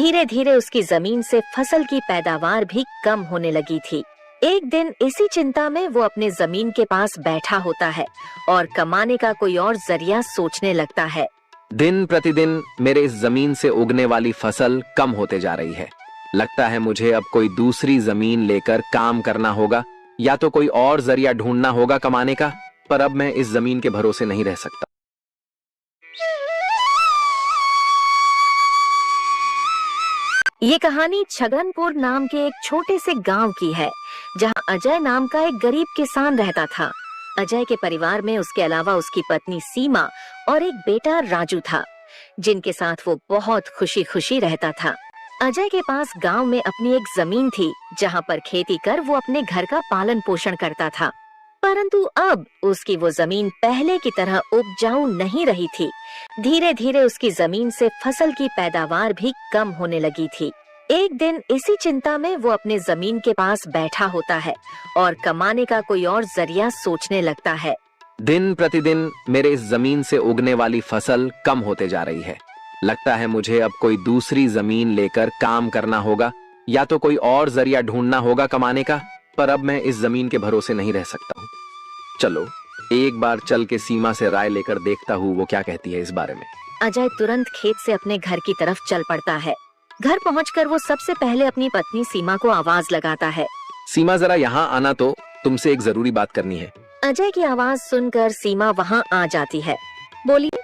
धीरे धीरे उसकी जमीन से फसल की पैदावार भी कम होने लगी थी। एक दिन इसी चिंता में वो अपने जमीन के पास बैठा होता है और कमाने का कोई और जरिया सोचने लगता है। दिन प्रतिदिन मेरे इस जमीन से उगने वाली फसल कम होते जा रही है। लगता है मुझे अब कोई दूसरी जमीन लेकर काम करना होगा या तो कोई और जरिया ढूंढना होगा कमाने का, पर अब मैं इस जमीन के भरोसे नहीं रह सकता। ये कहानी छगनपुर नाम के एक छोटे से गांव की है, जहां अजय नाम का एक गरीब किसान रहता था। अजय के परिवार में उसके अलावा उसकी पत्नी सीमा और एक बेटा राजू था, जिनके साथ वो बहुत खुशी खुशी रहता था। अजय के पास गांव में अपनी एक जमीन थी, जहां पर खेती कर वो अपने घर का पालन पोषण करता था। परंतु अब उसकी वो जमीन पहले की तरह उपजाऊ नहीं रही थी। धीरे धीरे उसकी जमीन से फसल की पैदावार भी कम होने लगी थी। एक दिन इसी चिंता में वो अपने जमीन के पास बैठा होता है और कमाने का कोई और जरिया सोचने लगता है। दिन प्रतिदिन मेरे इस जमीन से उगने वाली फसल कम होते जा रही है। लगता है मुझे अब कोई दूसरी जमीन लेकर काम करना होगा या तो कोई और जरिया ढूंढना होगा कमाने का, पर अब मैं इस जमीन के भरोसे नहीं रह सकता हूँ। चलो एक बार चल के सीमा से राय लेकर देखता हूँ वो क्या कहती है इस बारे में। अजय तुरंत खेत से अपने घर की तरफ चल पड़ता है। घर पहुंचकर वो सबसे पहले अपनी पत्नी सीमा को आवाज लगाता है। सीमा जरा यहाँ आना, तो तुमसे एक जरूरी बात करनी है। अजय की आवाज सुनकर सीमा वहाँ आ जाती है। बोलिए,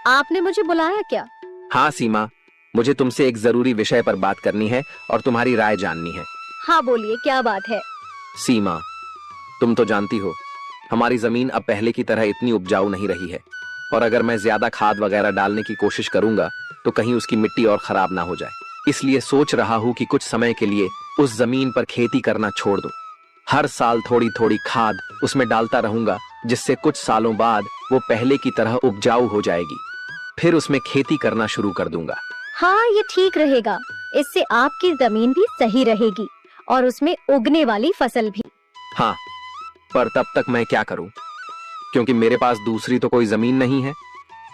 आपने मुझे बुलाया क्या? हाँ सीमा, मुझे तुमसे एक जरूरी विषय पर बात करनी है और तुम्हारी राय जाननी है। हाँ बोलिए, क्या बात है? सीमा, तुम तो जानती हो हमारी जमीन अब पहले की तरह इतनी उपजाऊ नहीं रही है, और अगर मैं ज्यादा खाद वगैरह डालने की कोशिश करूंगा तो कहीं उसकी मिट्टी और खराब ना हो जाए। इसलिए सोच रहा हूँ कि कुछ समय के लिए उस जमीन पर खेती करना छोड़ दूं। हर साल थोड़ी थोड़ी खाद उसमें डालता रहूंगा, जिससे कुछ सालों बाद वो पहले की तरह उपजाऊ हो जाएगी। फिर उसमें खेती करना शुरू कर दूंगा। हाँ, ये ठीक रहेगा। इससे आपकी जमीन भी सही रहेगी और उसमें उगने वाली फसल भी। हाँ, पर तब तक मैं क्या करूं? क्योंकि मेरे पास दूसरी तो कोई जमीन नहीं है,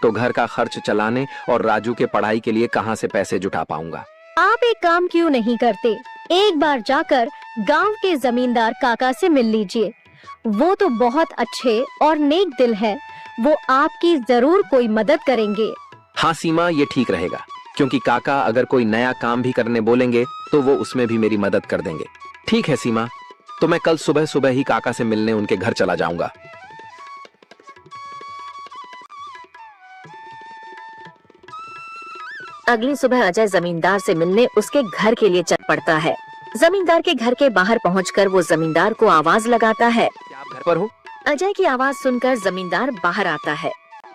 तो घर का खर्च चलाने और राजू के पढ़ाई के लिए कहां से पैसे जुटा पाऊंगा? आप एक काम क्यों नहीं करते, एक बार जाकर गांव के जमींदार काका से मिल लीजिए। वो तो बहुत अच्छे और नेक दिल है, वो आपकी जरूर कोई मदद करेंगे। हाँ सीमा, ये ठीक रहेगा, क्योंकि काका अगर कोई नया काम भी करने बोलेंगे तो वो उसमें भी मेरी मदद कर देंगे। ठीक है सीमा, तो मैं कल सुबह सुबह ही काका से मिलने उनके घर चला जाऊंगा। अगली सुबह अजय जमींदार से मिलने उसके घर के लिए चल पड़ता है। जमींदार के घर के बाहर पहुंचकर वो जमींदार को आवाज लगाता है। क्या आप घर पर हो? अजय की आवाज सुनकर जमींदार बाहर आता है।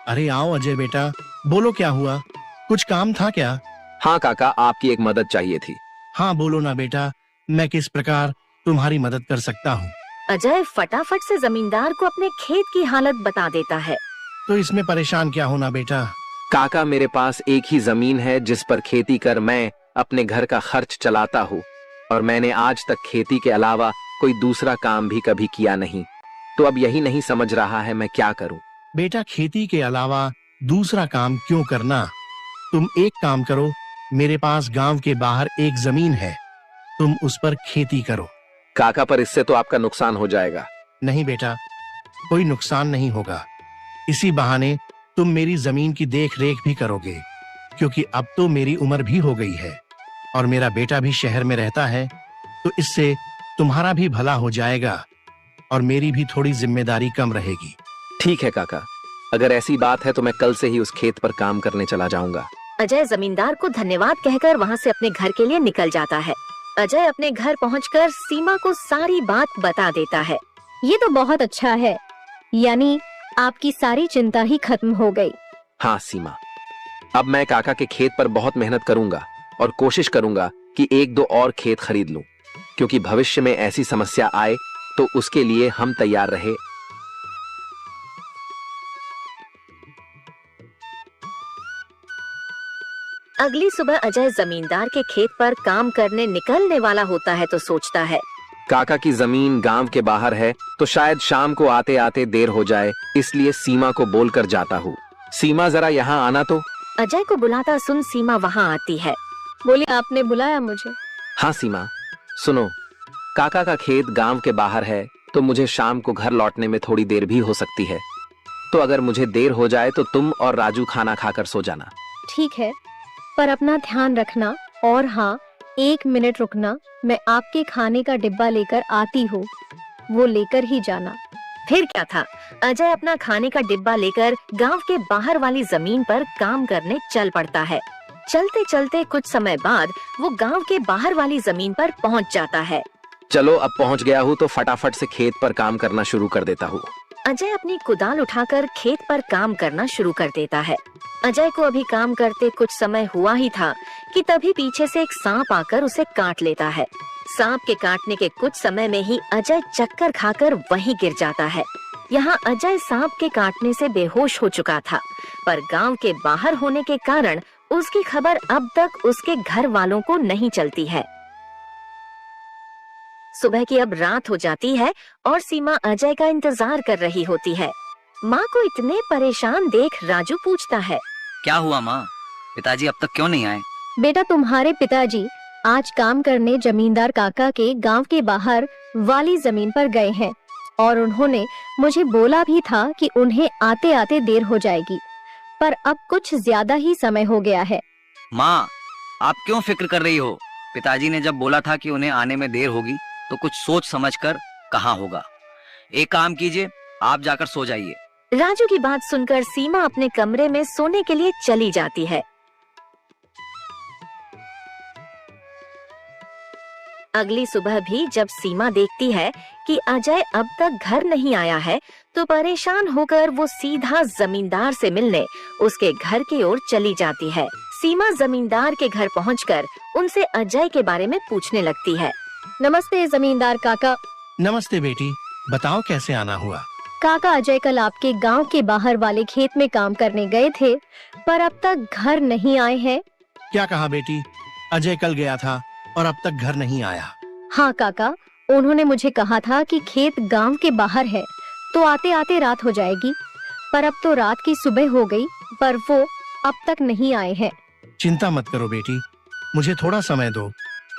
अरे आओ अजय बेटा, बोलो क्या हुआ, कुछ काम था क्या? हाँ काका, आपकी एक मदद चाहिए थी। हाँ बोलो ना बेटा, मैं किस प्रकार तुम्हारी मदद कर सकता हूँ? अजय फटाफट से जमींदार को अपने खेत की हालत बता देता है। तो इसमें परेशान क्या होना बेटा। काका, मेरे पास एक ही जमीन है जिस पर खेती कर मैं अपने घर का खर्च चलाता हूँ, और मैंने आज तक खेती के अलावा कोई दूसरा काम भी कभी किया नहीं। तो अब यही नहीं समझ रहा है मैं क्या करूँ। बेटा, खेती के अलावा दूसरा काम क्यों करना? तुम एक काम करो, मेरे पास गांव के बाहर एक जमीन है, तुम उस पर खेती करो। काका, पर इससे तो आपका नुकसान हो जाएगा। नहीं बेटा, कोई नुकसान नहीं होगा। इसी बहाने तुम मेरी जमीन की देख रेख भी करोगे, क्योंकि अब तो मेरी उम्र भी हो गई है और मेरा बेटा भी शहर में रहता है, तो इससे तुम्हारा भी भला हो जाएगा और मेरी भी थोड़ी जिम्मेदारी कम रहेगी। ठीक है काका, अगर ऐसी बात है तो मैं कल से ही उस खेत पर काम करने चला जाऊंगा। अजय जमींदार को धन्यवाद कहकर वहाँ से अपने घर के लिए निकल जाता है। अजय अपने घर पहुंचकर सीमा को सारी बात बता देता है। ये तो बहुत अच्छा है, यानी आपकी सारी चिंता ही खत्म हो गई। हाँ सीमा, अब मैं काका के खेत पर बहुत मेहनत करूंगा और कोशिश करूंगा कि एक दो और खेत खरीद लूं, क्योंकि भविष्य में ऐसी समस्या आए तो उसके लिए हम तैयार रहे। अगली सुबह अजय जमींदार के खेत पर काम करने निकलने वाला होता है तो सोचता है, काका की जमीन गांव के बाहर है, तो शायद शाम को आते आते देर हो जाए, इसलिए सीमा को बोलकर जाता हूँ। सीमा, जरा यहाँ आना तो। अजय को बुलाता सुन सीमा वहाँ आती है। बोलिए, आपने बुलाया मुझे? हाँ सीमा, सुनो, काका का खेत गांव के बाहर है, तो मुझे शाम को घर लौटने में थोड़ी देर भी हो सकती है। तो अगर मुझे देर हो जाए तो तुम और राजू खाना खाकर सो जाना। ठीक है, पर अपना ध्यान रखना। और हाँ, 1 मिनट रुकना, मैं आपके खाने का डिब्बा लेकर आती हूँ, वो लेकर ही जाना। फिर क्या था, अजय अपना खाने का डिब्बा लेकर गांव के बाहर वाली जमीन पर काम करने चल पड़ता है। चलते चलते कुछ समय बाद वो गांव के बाहर वाली जमीन पर पहुंच जाता है। चलो, अब पहुंच गया हूँ तो फटाफट से खेत पर काम करना शुरू कर देता हूँ। अजय अपनी कुदाल उठाकर खेत पर काम करना शुरू कर देता है। अजय को अभी काम करते कुछ समय हुआ ही था कि तभी पीछे से एक सांप आकर उसे काट लेता है। सांप के काटने के कुछ समय में ही अजय चक्कर खाकर वहीं गिर जाता है। यहाँ अजय सांप के काटने से बेहोश हो चुका था, पर गांव के बाहर होने के कारण उसकी खबर अब तक उसके घर वालों को नहीं चलती है। सुबह की अब रात हो जाती है और सीमा अजय का इंतजार कर रही होती है। माँ को इतने परेशान देख राजू पूछता है, क्या हुआ माँ, पिताजी अब तक क्यों नहीं आए? बेटा, तुम्हारे पिताजी आज काम करने जमींदार काका के गांव के बाहर वाली जमीन पर गए हैं और उन्होंने मुझे बोला भी था कि उन्हें आते आते देर हो जाएगी, पर अब कुछ ज्यादा ही समय हो गया है। माँ, आप क्यों फिक्र कर रही हो? पिताजी ने जब बोला था कि उन्हें आने में देर होगी तो कुछ सोच समझकर कहा होगा। एक काम कीजिए, आप जाकर सो जाइए। राजू की बात सुनकर सीमा अपने कमरे में सोने के लिए चली जाती है। अगली सुबह भी जब सीमा देखती है कि अजय अब तक घर नहीं आया है, तो परेशान होकर वो सीधा जमींदार से मिलने उसके घर की ओर चली जाती है। सीमा जमींदार के घर पहुंचकर उनसे अजय के बारे में पूछने लगती है। नमस्ते जमींदार काका। नमस्ते बेटी, बताओ कैसे आना हुआ? काका, अजय कल आपके गांव के बाहर वाले खेत में काम करने गए थे, पर अब तक घर नहीं आए हैं। क्या कहा बेटी? अजय कल गया था और अब तक घर नहीं आया? हाँ काका, उन्होंने मुझे कहा था कि खेत गांव के बाहर है, तो आते आते रात हो जाएगी, पर अब तो रात की सुबह हो गई, पर वो अब तक नहीं आए हैं। चिंता मत करो बेटी, मुझे थोड़ा समय दो,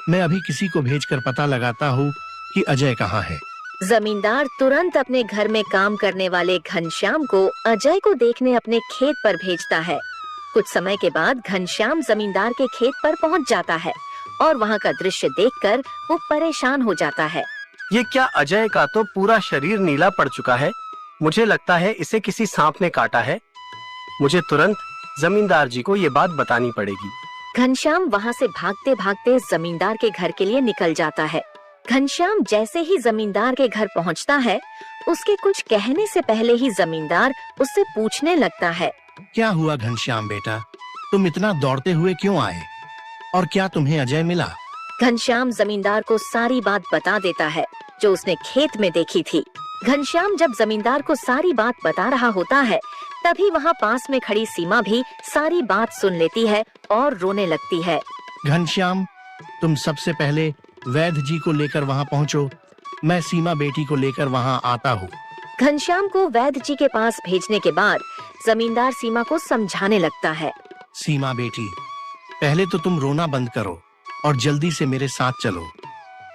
मैं अभी किसी को भेजकर पता लगाता हूँ कि अजय कहाँ है। जमींदार तुरंत अपने घर में काम करने वाले घनश्याम को अजय को देखने अपने खेत पर भेजता है। कुछ समय के बाद घनश्याम जमींदार के खेत पर पहुंच जाता है और वहां का दृश्य देखकर वो परेशान हो जाता है। ये क्या, अजय का तो पूरा शरीर नीला पड़ चुका है। मुझे लगता है इसे किसी सांप ने काटा है। मुझे तुरंत जमींदार जी को ये बात बतानी पड़ेगी। घनश्याम वहां से भागते भागते जमींदार के घर के लिए निकल जाता है। घनश्याम जैसे ही जमींदार के घर पहुंचता है, उसके कुछ कहने से पहले ही जमींदार उससे पूछने लगता है। क्या हुआ घनश्याम बेटा, तुम इतना दौड़ते हुए क्यों आए और क्या तुम्हें अजय मिला? घनश्याम जमींदार को सारी बात बता देता है जो उसने खेत में देखी थी। घनश्याम जब जमींदार को सारी बात बता रहा होता है, तभी वहाँ पास में खड़ी सीमा भी सारी बात सुन लेती है और रोने लगती है। घनश्याम, तुम सबसे पहले वैद्य जी को लेकर वहाँ पहुँचो, मैं सीमा बेटी को लेकर वहाँ आता हूँ। घनश्याम को वैद्य जी के पास भेजने के बाद जमींदार सीमा को समझाने लगता है। सीमा बेटी, पहले तो तुम रोना बंद करो और जल्दी से मेरे साथ चलो,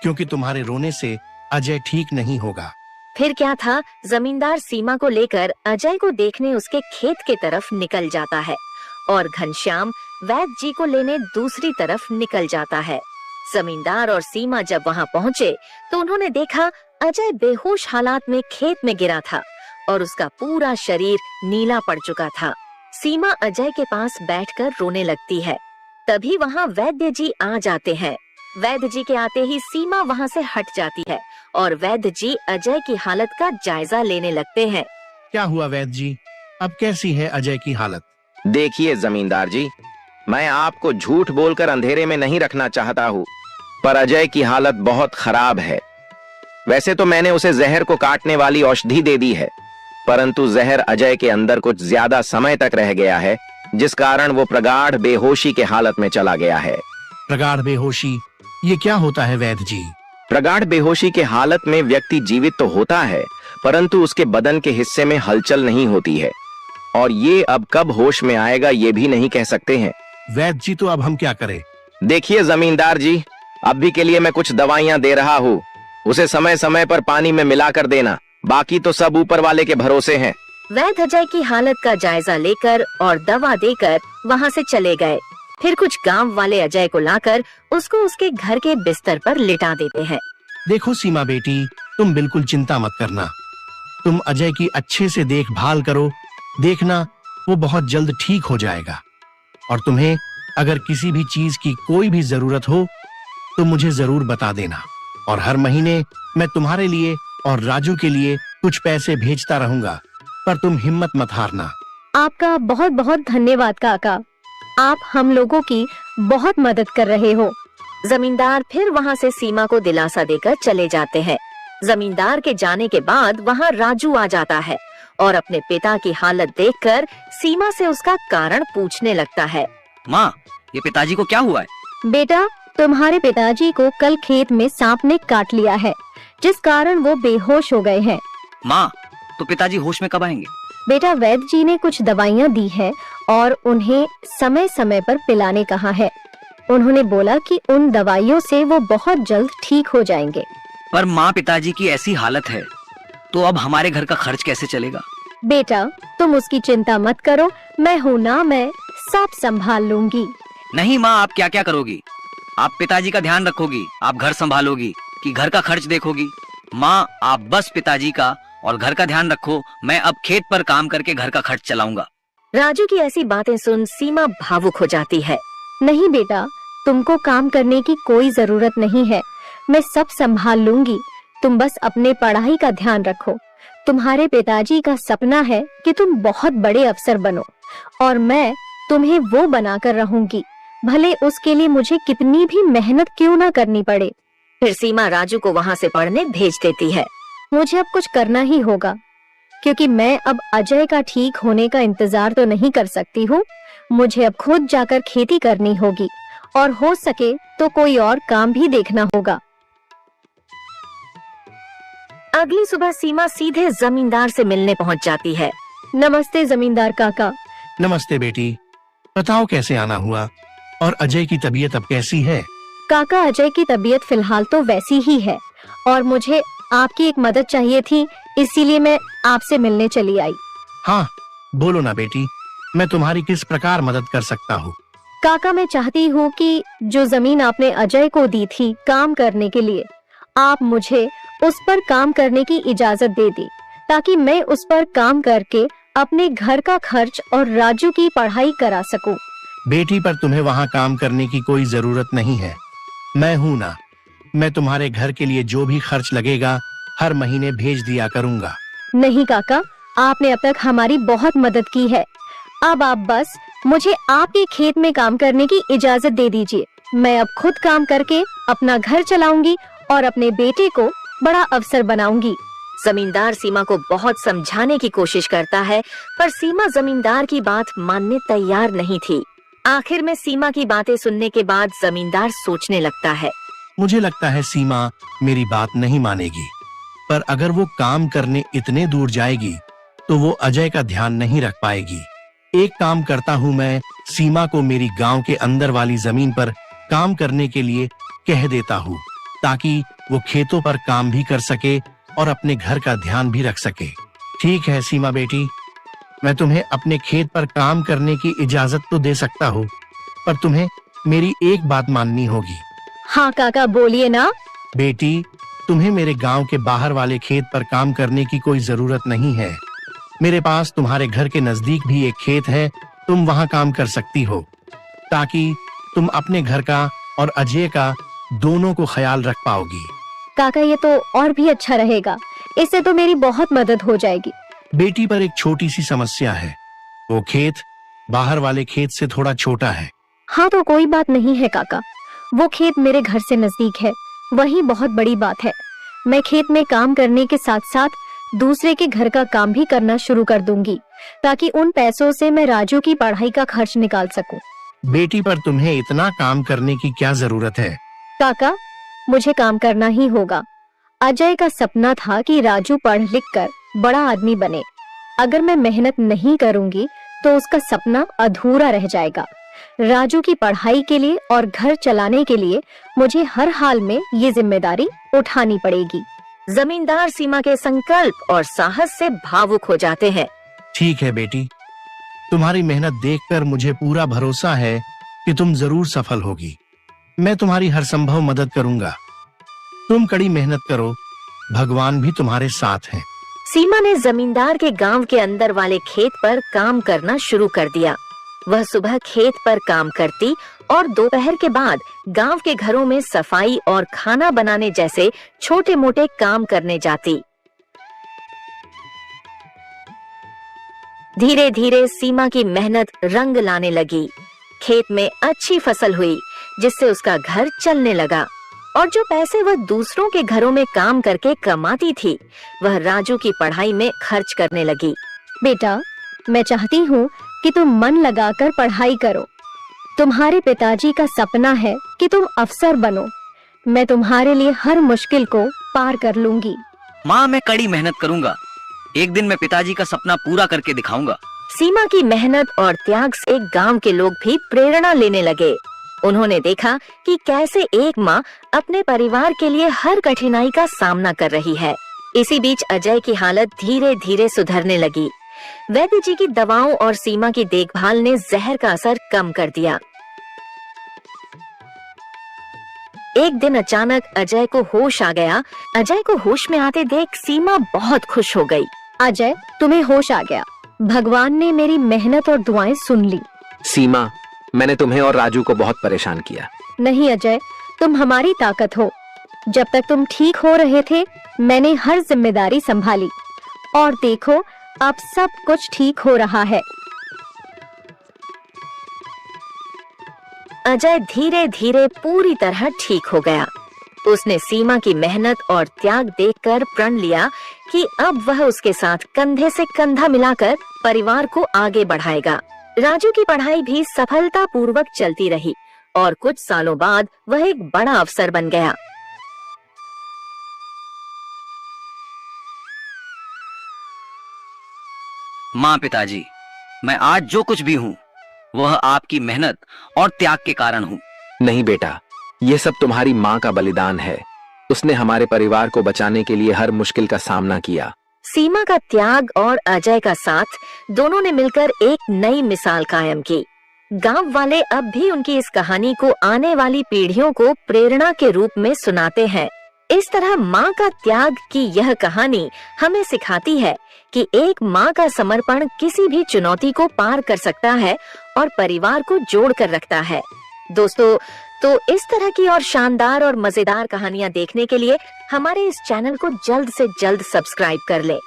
क्योंकि तुम्हारे रोने से अजय ठीक नहीं होगा। फिर क्या था, जमींदार सीमा को लेकर अजय को देखने उसके खेत के तरफ निकल जाता है और घनश्याम वैद्य जी को लेने दूसरी तरफ निकल जाता है। जमींदार और सीमा जब वहां पहुंचे तो उन्होंने देखा अजय बेहोश हालात में खेत में गिरा था और उसका पूरा शरीर नीला पड़ चुका था। सीमा अजय के पास बैठकर रोने लगती है। तभी वहां वैद्य जी आ जाते हैं। वैद्य जी के आते ही सीमा वहां से हट जाती है और वैद्य जी अजय की हालत का जायजा लेने लगते हैं। क्या हुआ वैद्य जी, अब कैसी है अजय की हालत? देखिए जमींदार जी, मैं आपको झूठ बोलकर अंधेरे में नहीं रखना चाहता हूँ, पर अजय की हालत बहुत खराब है। वैसे तो मैंने उसे जहर को काटने वाली औषधि दे दी है, परंतु जहर अजय के अंदर कुछ ज्यादा समय तक रह गया है, जिस कारण वो प्रगाढ़ बेहोशी के हालत में चला गया है। प्रगाढ़ बेहोशी, ये क्या होता है वैद्य जी? प्रगाढ़ बेहोशी के हालत में व्यक्ति जीवित तो होता है, परंतु उसके बदन के हिस्से में हलचल नहीं होती है और ये अब कब होश में आएगा ये भी नहीं कह सकते हैं। वैद्य जी, तो अब हम क्या करें? देखिए जमींदार जी, अभी के लिए मैं कुछ दवाइयाँ दे रहा हूँ, उसे समय समय पर पानी में मिलाकर देना, बाकी तो सब ऊपर वाले के भरोसे हैं। वैद्य अजय की हालत का जायजा लेकर और दवा देकर वहाँ से चले गए। फिर कुछ गांव वाले अजय को लाकर उसको उसके घर के बिस्तर पर लिटा देते हैं। देखो सीमा बेटी, तुम बिल्कुल चिंता मत करना। तुम अजय की अच्छे से देखभाल करो, देखना वो बहुत जल्द ठीक हो जाएगा। और तुम्हें अगर किसी भी चीज की कोई भी जरूरत हो तो मुझे जरूर बता देना, और हर महीने मैं तुम्हारे लिए और राजू के लिए कुछ पैसे भेजता रहूंगा, पर तुम हिम्मत मत हारना। आपका बहुत बहुत धन्यवाद काका, आप हम लोगों की बहुत मदद कर रहे हो। जमींदार फिर वहाँ से सीमा को दिलासा देकर चले जाते हैं। जमींदार के जाने के बाद वहाँ राजू आ जाता है और अपने पिता की हालत देखकर सीमा से उसका कारण पूछने लगता है। माँ, ये पिताजी को क्या हुआ है? बेटा, तुम्हारे पिताजी को कल खेत में सांप ने काट लिया है, जिस कारण वो बेहोश हो गए हैं। माँ, तो पिताजी होश में कब आएंगे? बेटा, वैद्य जी ने कुछ दवाइयाँ दी है और उन्हें समय समय पर पिलाने कहा है। उन्होंने बोला कि उन दवाइयों से वो बहुत जल्द ठीक हो जाएंगे। पर माँ, पिताजी की ऐसी हालत है तो अब हमारे घर का खर्च कैसे चलेगा? बेटा, तुम उसकी चिंता मत करो, मैं हूँ ना, मैं सब संभाल लूंगी। नहीं माँ, आप क्या क्या करोगी? आप पिताजी का ध्यान रखोगी, आप घर संभालोगी कि घर का खर्च देखोगी? माँ, आप बस पिताजी का और घर का ध्यान रखो, मैं अब खेत पर काम करके घर का खर्च चलाऊंगा। राजू की ऐसी बातें सुन सीमा भावुक हो जाती है। नहीं बेटा, तुमको काम करने की कोई जरूरत नहीं है, मैं सब संभाल लूंगी। तुम बस अपने पढ़ाई का ध्यान रखो। तुम्हारे पिताजी का सपना है कि तुम बहुत बड़े अफसर बनो, और मैं तुम्हें वो बनाकर रहूंगी, भले उसके लिए मुझे कितनी भी मेहनत क्यों ना करनी पड़े। फिर सीमा राजू को वहाँ से पढ़ने भेज देती है। मुझे अब कुछ करना ही होगा, क्योंकि मैं अब अजय का ठीक होने का इंतजार तो नहीं कर सकती हूँ। मुझे अब खुद जाकर खेती करनी होगी, और हो सके तो कोई और काम भी देखना होगा। अगली सुबह सीमा सीधे जमींदार से मिलने पहुँच जाती है। नमस्ते जमींदार काका। नमस्ते बेटी, बताओ कैसे आना हुआ, और अजय की तबीयत अब कैसी है? काका, अजय की तबीयत फिलहाल तो वैसी ही है, और मुझे आपकी एक मदद चाहिए थी, इसीलिए मैं आपसे मिलने चली आई। हाँ, बोलो ना बेटी, मैं तुम्हारी किस प्रकार मदद कर सकता हूँ? काका, मैं चाहती हूँ कि जो जमीन आपने अजय को दी थी काम करने के लिए, आप मुझे उस पर काम करने की इजाजत दे दी, ताकि मैं उस पर काम करके अपने घर का खर्च और राजू की पढ़ाई करा सकूं। बेटी, पर तुम्हें वहाँ काम करने की कोई जरूरत नहीं है, मैं हूँ ना। मैं तुम्हारे घर के लिए जो भी खर्च लगेगा हर महीने भेज दिया करूँगा। नहीं काका, आपने अब तक हमारी बहुत मदद की है। अब आप बस मुझे आपके खेत में काम करने की इजाजत दे दीजिए। मैं अब खुद काम करके अपना घर चलाऊंगी और अपने बेटे को बड़ा अफसर बनाऊंगी। जमींदार सीमा को बहुत समझाने की कोशिश करता है, पर सीमा जमींदार की बात मानने तैयार नहीं थी। आखिर में सीमा की बातें सुनने के बाद जमींदार सोचने लगता है। मुझे लगता है सीमा मेरी बात नहीं मानेगी, पर अगर वो काम करने इतने दूर जाएगी तो वो अजय का ध्यान नहीं रख पाएगी। एक काम करता हूँ, मैं सीमा को मेरी गांव के अंदर वाली जमीन पर काम करने के लिए कह देता हूँ, ताकि वो खेतों पर काम भी कर सके और अपने घर का ध्यान भी रख सके। ठीक है सीमा बेटी, मैं तुम्हें अपने खेत पर काम करने की इजाजत तो दे सकता हूँ, पर तुम्हें मेरी एक बात माननी होगी। हाँ काका, बोलिए ना। बेटी, तुम्हें मेरे गांव के बाहर वाले खेत पर काम करने की कोई जरूरत नहीं है। मेरे पास तुम्हारे घर के नजदीक भी एक खेत है, तुम वहां काम कर सकती हो, ताकि तुम अपने घर का और अजय का दोनों को ख्याल रख पाओगी। काका, ये तो और भी अच्छा रहेगा, इससे तो मेरी बहुत मदद हो जाएगी। बेटी, पर एक छोटी सी समस्या है, वो खेत बाहर वाले खेत से थोड़ा छोटा है। हाँ तो कोई बात नहीं है काका, वो खेत मेरे घर से नजदीक है, वही बहुत बड़ी बात है। मैं खेत में काम करने के साथ साथ दूसरे के घर का काम भी करना शुरू कर दूंगी, ताकि उन पैसों से मैं राजू की पढ़ाई का खर्च निकाल सकूं। बेटी, पर तुम्हें इतना काम करने की क्या जरूरत है? काका, मुझे काम करना ही होगा। अजय का सपना था कि राजू पढ़ लिख कर बड़ा आदमी बने। अगर मैं मेहनत नहीं करूंगी तो उसका सपना अधूरा रह जाएगा। राजू की पढ़ाई के लिए और घर चलाने के लिए मुझे हर हाल में ये जिम्मेदारी उठानी पड़ेगी। जमींदार सीमा के संकल्प और साहस से भावुक हो जाते हैं। ठीक है बेटी, तुम्हारी मेहनत देखकर मुझे पूरा भरोसा है कि तुम जरूर सफल होगी। मैं तुम्हारी हर संभव मदद करूंगा। तुम कड़ी मेहनत करो, भगवान भी तुम्हारे साथ हैं। सीमा ने जमींदार के गांव के अंदर वाले खेत पर काम करना शुरू कर दिया। वह सुबह खेत पर काम करती और दोपहर के बाद गांव के घरों में सफाई और खाना बनाने जैसे छोटे मोटे काम करने जाती। धीरे धीरे सीमा की मेहनत रंग लाने लगी। खेत में अच्छी फसल हुई, जिससे उसका घर चलने लगा और जो पैसे वह दूसरों के घरों में काम करके कमाती थी, वह राजू की पढ़ाई में खर्च करने लगी। बेटा, मैं चाहती हूँ कि तुम मन लगाकर पढ़ाई करो। तुम्हारे पिताजी का सपना है कि तुम अफसर बनो। मैं तुम्हारे लिए हर मुश्किल को पार कर लूंगी। माँ, मैं कड़ी मेहनत करूंगा। एक दिन मैं पिताजी का सपना पूरा करके दिखाऊंगा। सीमा की मेहनत और त्याग से गांव के लोग भी प्रेरणा लेने लगे। उन्होंने देखा कि कैसे एक माँ अपने परिवार के लिए हर कठिनाई का सामना कर रही है। इसी बीच अजय की हालत धीरे धीरे सुधरने लगी। वैद्य जी की दवाओं और सीमा की देखभाल ने जहर का असर कम कर दिया। एक दिन अचानक अजय को होश आ गया। अजय को होश में आते देख सीमा बहुत खुश हो गई। अजय, तुम्हें होश आ गया। भगवान ने मेरी मेहनत और दुआएं सुन ली। सीमा, मैंने तुम्हें और राजू को बहुत परेशान किया। नहीं अजय, तुम हमारी ताकत हो। जब तक तुम ठीक हो रहे थे, मैंने हर जिम्मेदारी संभाली और देखो, अब सब कुछ ठीक हो रहा है। अजय धीरे धीरे पूरी तरह ठीक हो गया। उसने सीमा की मेहनत और त्याग देखकर प्रण लिया कि अब वह उसके साथ कंधे से कंधा मिलाकर परिवार को आगे बढ़ाएगा। राजू की पढ़ाई भी सफलतापूर्वक चलती रही और कुछ सालों बाद वह एक बड़ा अफसर बन गया। माँ, पिताजी, मैं आज जो कुछ भी हूँ वह आपकी मेहनत और त्याग के कारण हूँ। नहीं बेटा, ये सब तुम्हारी माँ का बलिदान है। उसने हमारे परिवार को बचाने के लिए हर मुश्किल का सामना किया। सीमा का त्याग और अजय का साथ, दोनों ने मिलकर एक नई मिसाल कायम की। गांव वाले अब भी उनकी इस कहानी को आने वाली पीढ़ियों को प्रेरणा के रूप में सुनाते हैं। इस तरह माँ का त्याग की यह कहानी हमें सिखाती है कि एक माँ का समर्पण किसी भी चुनौती को पार कर सकता है और परिवार को जोड़ कर रखता है। दोस्तों, तो इस तरह की और शानदार और मजेदार कहानियाँ देखने के लिए हमारे इस चैनल को जल्द से जल्द सब्सक्राइब कर लें।